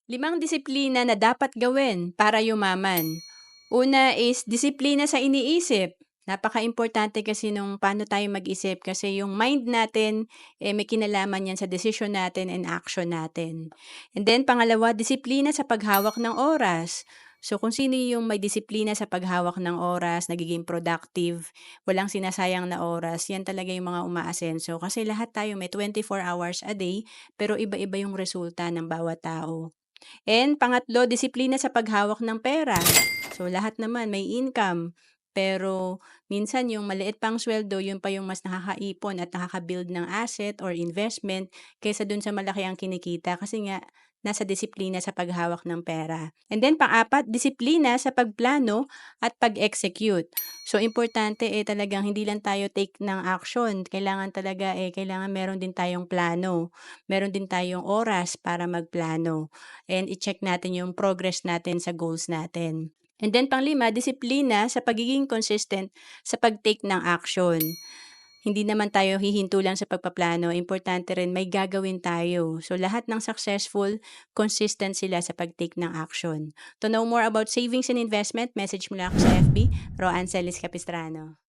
Limang disiplina na dapat gawin para yumaman. Una is disiplina sa iniisip. Napaka-importante kasi nung paano tayo mag-isip kasi yung mind natin, may kinalaman yan sa decision natin and action natin. And then pangalawa, disiplina sa paghawak ng oras. So kung sino yung may disiplina sa paghawak ng oras, nagiging productive, walang sinasayang na oras, yan talaga yung mga umaasenso. Kasi lahat tayo may 24 hours a day, pero iba-iba yung resulta ng bawat tao. And pangatlo, disiplina sa paghawak ng pera. So, lahat naman may income. Pero minsan yung maliit pang sweldo, yun pa yung mas nakakaipon at nakaka-build ng asset or investment kaysa dun sa malaki ang kinikita kasi nga nasa disiplina sa paghawak ng pera. And then pang-apat, disiplina sa pagplano at pag-execute. So importante talagang hindi lang tayo take ng action, kailangan talaga kailangan meron din tayong plano, meron din tayong oras para magplano and i-check natin yung progress natin sa goals natin. And then panglima, disiplina sa pagiging consistent sa pag-take ng action. Hindi naman tayo hihinto lang sa pagpaplano, importante rin may gagawin tayo. So lahat ng successful, consistent sila sa pag-take ng action. To know more about savings and investment, message mo lang ako sa FB, Roancelis Capistrano.